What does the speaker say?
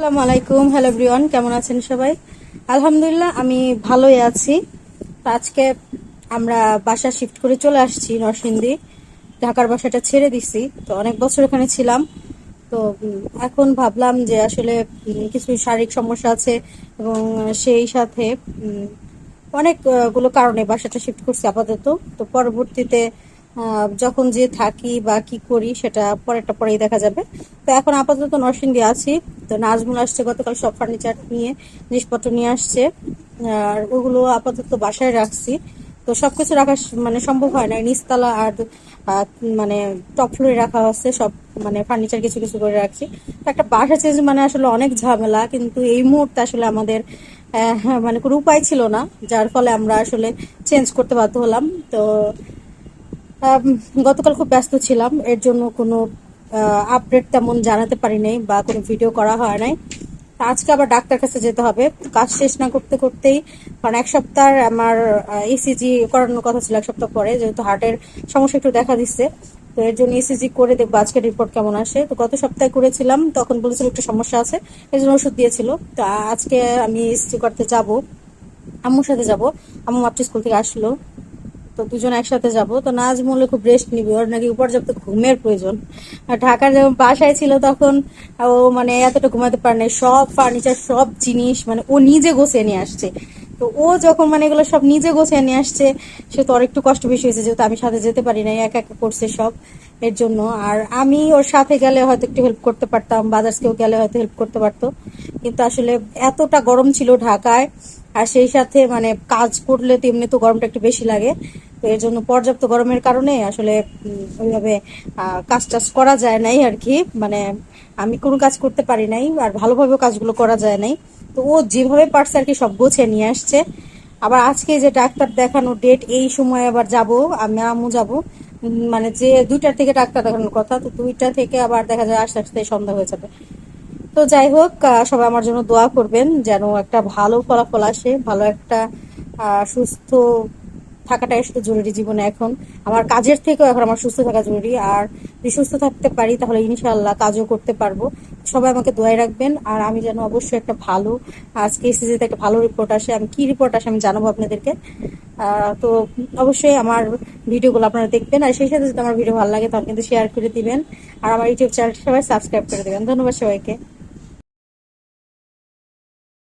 আসসালামু আলাইকুম। Hello everyone, কেমন আছেন সবাই? আলহামদুলিল্লাহ আমি ভালোই আছি। তো আজকে আমরা বাসা শিফট করে চলে আসছি নরসিংদী। ঢাকার বাসাটা ছেড়ে দিছি, তো অনেক বছর ওখানে ছিলাম। তো এখন ভাবলাম যে আসলে কিছু শারীরিক সমস্যা আছে এবং সেই সাথে অনেকগুলো কারণে বাসাটা শিফট করছি আপাতত। তো পরবর্তীতে যখন যে থাকি বা কি করি সেটা পরেই দেখা যাবে। তো এখন আপাতত নরসিংদী আছি। তো নাজমুল আসছে গতকাল, সব ফার্নিচার নিয়ে জিনিসপত্র নিয়ে আসছে, আর ওগুলো আপাতত বাসায় রাখছি। তো সবকিছু রাখা মানে সম্ভব হয় না, নিচতলা আর মানে টপ ফ্লোরে রাখা হচ্ছে সব, মানে ফার্নিচার কিছু কিছু করে রাখছি। তো একটা বাসা চেঞ্জ মানে আসলে অনেক ঝামেলা, কিন্তু এই মুহূর্তে আসলে আমাদের মানে কোনো উপায় ছিল না, যার ফলে আমরা আসলে চেঞ্জ করতে বাধ্য হলাম। তো আম, গতকাল খুব ব্যস্ত ছিলাম, এর জন্য কোনো আপডেট তেমন জানাতে পারি নাই বা কোনো ভিডিও করা হয় নাই। তা আজকে আবার ডাক্তার কাছে যেতে হবে, কাজ শেষ না করতে করতেই, কারণ এক সপ্তাহ আমার ইসিজি করানোর কথা ছিল এক সপ্তাহ পরে, যেহেতু হার্টের সমস্যা একটু দেখা দিচ্ছে। তো এর জন্য ইসিজি করে দেখবো আজকে রিপোর্ট কেমন আসে। তো গত সপ্তাহে করেছিলাম, তখন বলেছিল একটু সমস্যা আছে, এই জন্য ওষুধ দিয়েছিল। তো আজকে আমি ইসিজি করতে যাব, আম্মুর সাথে যাব। আম্মু মাত্র স্কুল থেকে আসলো, তো দুজন একসাথে যাব। তো নাজমুলে খুব রেস্ট নিবে, ওর নাকি পর্যাপ্ত ঘুমের প্রয়োজন। আর ঢাকার যখন বাসায় ছিল তখন ও মানে এতটা ঘুমাতে পারে না, সব ফার্নিচার সব জিনিস মানে ও নিজে গোছিয়ে নিয়ে আসছে। তো ও যখন মানে এগুলো সব নিজে গোছিয়ে নিয়ে আসছে, সে তো আর একটু কষ্ট বেশি হয়েছে, যেহেতু আমি সাথে যেতে পারি না, একা একা করছে সব। এর জন্য আর আমি ওর সাথে গেলে হয়তো একটু হেল্প করতে পারতাম, বাজার কেউ গেলে হয়তো হেল্প করতে পারতো। কিন্তু আসলে এতটা গরম ছিল ঢাকায়, আর সেই সাথে মানে কাজ করলে তো এমনি তো গরমটা একটু বেশি লাগে। তো এর জন্য পর্যাপ্ত গরমের কারণে আসলে ওইভাবে কাজ টাজ করা যায় নাই আর কি। মানে আমি কোনো কাজ করতে পারি নাই, আর ভালোভাবেও কাজগুলো করা যায় নাই। তো ও যেভাবে পারছে আর কি সব গোছিয়ে নিয়ে আসছে। আবার আজকে যে ডাক্তার দেখানো ডেট, এই সময় আবার যাব, আমি আম্মু যাব। মানে যে 2টার থেকে ডাক্তার দেখানোর কথা, তো 2টা থেকে আবার দেখা যায় আস্তে আস্তে সন্ধ্যা হয়ে যাবে। তো যাই হোক, সবাই আমার জন্য দোয়া করবেন যেন একটা ভালো ফলাফল আসে, ভালো একটা সুস্থ থাকাটাই আসলে জরুরি জীবনে এখন। আমার কাজের থেকেও এখন আমার সুস্থ থাকা জরুরি, আর যদি সুস্থ থাকতে পারি তাহলে ইনশাআল্লাহ কাজও করতে পারবো। সবাই আমাকে দোয়ায় রাখবেন, আর আমি যেন অবশ্যই একটা ভালো, আজকে এসিজিতে একটা ভালো রিপোর্ট আসে। আমি কি রিপোর্ট আসে আমি জানাবো আপনাদেরকে। তো অবশ্যই আমার ভিডিওগুলো আপনারা দেখবেন, আর সেই সাথে যদি আমার ভিডিও ভালো লাগে তাহলে কিন্তু শেয়ার করে দিবেন, আর আমার ইউটিউব চ্যানেলটা সবাই সাবস্ক্রাইব করে দিবেন। ধন্যবাদ সবাইকে।